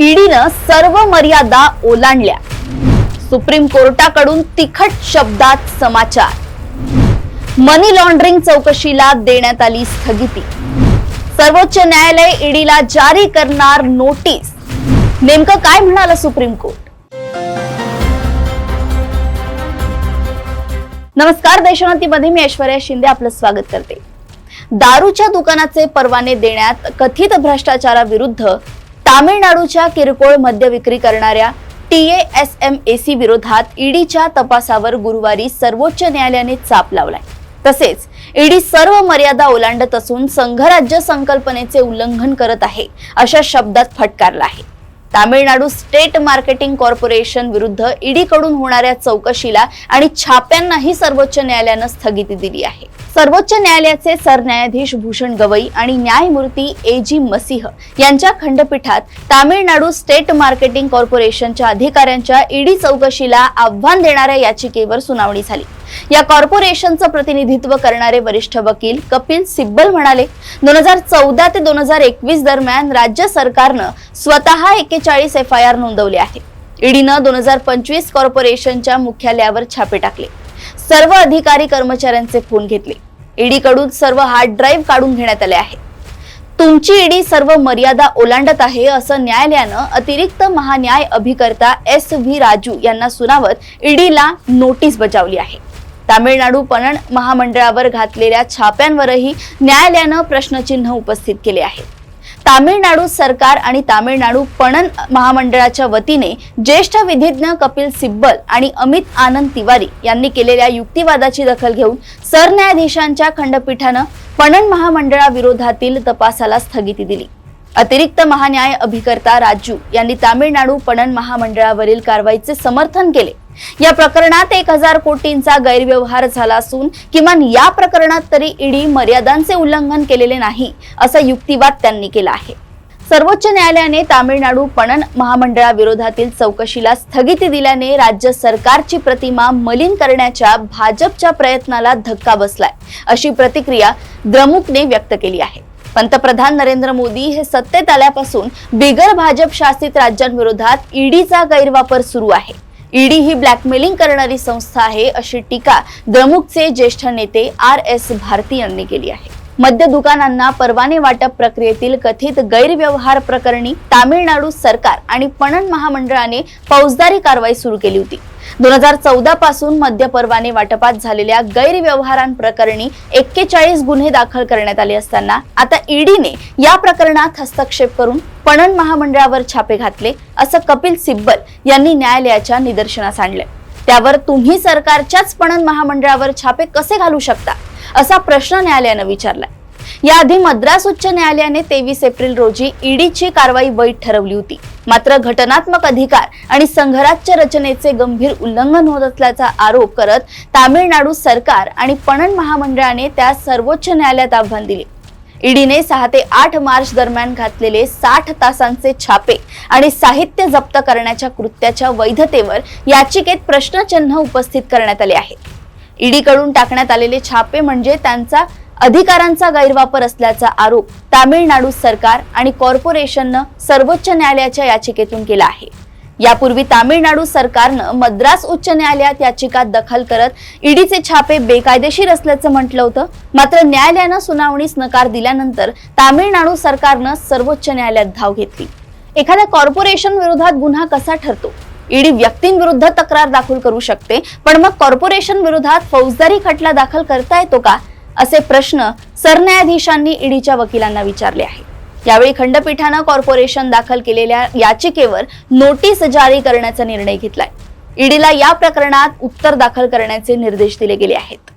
ईडीनं सर्व मर्यादा ओलांडल्या. सुप्रीम कोर्टाकडून तिखट शब्दात समाचार. मनी लॉन्ड्रिंग चौकशीला देण्यात आली स्थगिती. सर्वोच्च न्यायालय ईडीला जारी करणार नोटीस. नेमकं काय म्हणालं सुप्रीम कोर्ट? नमस्कार, देशोन्नतीमध्ये मी ऐश्वर्या शिंदे आपलं स्वागत करते. दारूच्या दुकानाचे परवाने देण्यात कथित भ्रष्टाचाराविरुद्ध तामिळनाडूच्या किरकोळ मद्य विक्री करणाऱ्या TASMAC विरोधात ईडीच्या तपासावर गुरुवारी सर्वोच्च न्यायालयाने चाप लावलाय. तसेच ईडी सर्व मर्यादा ओलांडत असून संघराज्य संकल्पनेचे उल्लंघन करत आहे अशा शब्दात फटकारला आहे. तामिळनाडू स्टेट मार्केटिंग कॉर्पोरेशन विरुद्ध ईडी कडून होणाऱ्या चौकशीला आणि छाप्यांनाही सर्वोच्च न्यायालयानं स्थगिती दिली आहे. सर्वोच्च न्यायालयाचे सरन्यायाधीश भूषण गवई आणि न्यायमूर्ती AG मसीह यांच्या खंडपीठात तामिळनाडू स्टेट मार्केटिंग कॉर्पोरेशनच्या अधिकाऱ्यांच्या ईडी चौकशीला आव्हान देणाऱ्या याचिकेवर सुनावणी झाली. या कॉर्पोरेशनचं प्रतिनिधित्व करणारे वरिष्ठ वकील कपिल सिब्बल म्हणाले, 2014 ते 2021 दरम्यान राज्य सरकारनं स्वतः 41 FIR नोंदवले आहे. ईडीनं 2025 कॉर्पोरेशनच्या मुख्यालयावर छापे टाकले. सर्व अधिकारी कर्मचाऱ्यांचे फोन घेतले. ईडी कडून सर्व हार्ड ड्राईव्ह काढून घेण्यात आले आहे. तुमची ईडी सर्व मर्यादा ओलांडत आहे असं न्यायालयानं अतिरिक्त महान्याय अभिकर्ता SV राजू यांना सुनावत ईडीला नोटीस बजावली आहे. तामिळनाडू पणन महामंडळावर घातलेल्या छाप्यांवरही न्यायालयानं प्रश्नचिन्ह उपस्थित केले आहे. तामिळनाडू सरकार आणि तामिळनाडू पणन महामंडळाच्या वतीने ज्येष्ठ विधिज्ञ कपिल सिब्बल आणि अमित आनंद तिवारी यांनी केलेल्या युक्तिवादाची दखल घेऊन सरन्यायाधीशांच्या खंडपीठानं पणन महामंडळाविरोधातील तपासाला स्थगिती दिली. अतिरिक्त महान्याय अभिकर्ता राजू यांनी तामिळनाडू पणन महामंडळावरील कारवाईचे समर्थन केले. या प्रकरणात 1000 कोटींचा गैरव्यवहार झाला असून किमान या प्रकरणात तरी ईडी मर्यादांचे उल्लंघन केलेले नाही असा युक्तिवाद त्यांनी केला आहे. सर्वोच्च न्यायालयाने तामिळनाडू पणन महामंडळाविरोधातील चौकशीला स्थगिती दिल्याने राज्य सरकारची प्रतिमा मलिन करण्याच्या भाजपच्या प्रयत्नाला धक्का बसलाय अशी प्रतिक्रिया द्रमुकने व्यक्त केली आहे. पंतप्रधान नरेंद्र मोदी हे सत्तेत आल्यापासून बिगर भाजप शासित राज्यांविरोधात ईडीचा गैरवापर सुरू आहे. ईडी ही ब्लॅकमेलिंग करणारी संस्था आहे अशी टीका द्रमुकचे ज्येष्ठ नेते RS भारती यांनी केली आहे. मद्य दुकानांना परवाने वाटप प्रक्रियेतील कथित गैरव्यवहार प्रकरणी तामिळनाडू सरकार आणि पणन महामंडळाने फौजदारी कारवाई सुरू केली होती. 2014 पासून मद्य परवाने वाटपात झालेल्या गैरव्यवहारांप्रकरणी 41 गुन्हे दाखल करण्यात आले असताना आता ईडीने या प्रकरणात हस्तक्षेप करून पणन महामंडळावर छापे घातले असं कपिल सिब्बल यांनी न्यायालयाच्या निदर्शनास आणले. त्यावर तुम्ही सरकारच्याच पणन महामंडळावर छापे कसे घालू शकता असा प्रश्न न्यायालयानं विचारला. याआधी मद्रास उच्च न्यायालयाने 23 एप्रिल रोजी ईडीची कारवाई वैध ठरवली होती. मात्र घटनात्मक अधिकार आणि संघराज्य रचनेचे गंभीर उल्लंघन होत असल्याचा आरोप करत तामिळनाडू सरकार आणि पणन महामंडळाने त्यास सर्वोच्च न्यायालयात आव्हान दिले. ईडीने 6 ते 8 मार्च दरम्यान घातलेले 60 तासांचे छापे आणि साहित्य जप्त करण्याच्या कृत्याच्या वैधतेवर याचिकेत प्रश्नचिन्ह उपस्थित करण्यात आले आहे. ईडी कडून टाकण्यात आलेले छापे म्हणजे त्यांचा अधिकारांचा गैरवापर असल्याचा आरोप तामिळनाडू सरकार आणि कॉर्पोरेशननं सर्वोच्च न्यायालयाच्या याचिकेतून केला आहे. यापूर्वी तामिळनाडू सरकारनं मद्रास उच्च न्यायालयात याचिका दाखल करत ईडीचे छापे बेकायदेशीर असल्याचं म्हटलं होतं. मात्र न्यायालयानं सुनावणीस नकार दिल्यानंतर तामिळनाडू सरकारनं सर्वोच्च न्यायालयात धाव घेतली. एखाद्या कॉर्पोरेशन विरोधात गुन्हा कसा ठरतो? ईडी व्यक्तींविरुद्ध तक्रार दाखल करू शकते, पण मग कॉर्पोरेशन विरोधात फौजदारी खटला दाखल करता येतो का असे प्रश्न सरन्यायाधीशांनी ईडीच्या वकिलांना विचारले आहे. यावेळी खंडपीठानं कॉर्पोरेशन दाखल केलेल्या याचिकेवर नोटीस जारी करण्याचा निर्णय घेतलाय. ईडीला या प्रकरणात उत्तर दाखल करण्याचे निर्देश दिले गेले आहेत.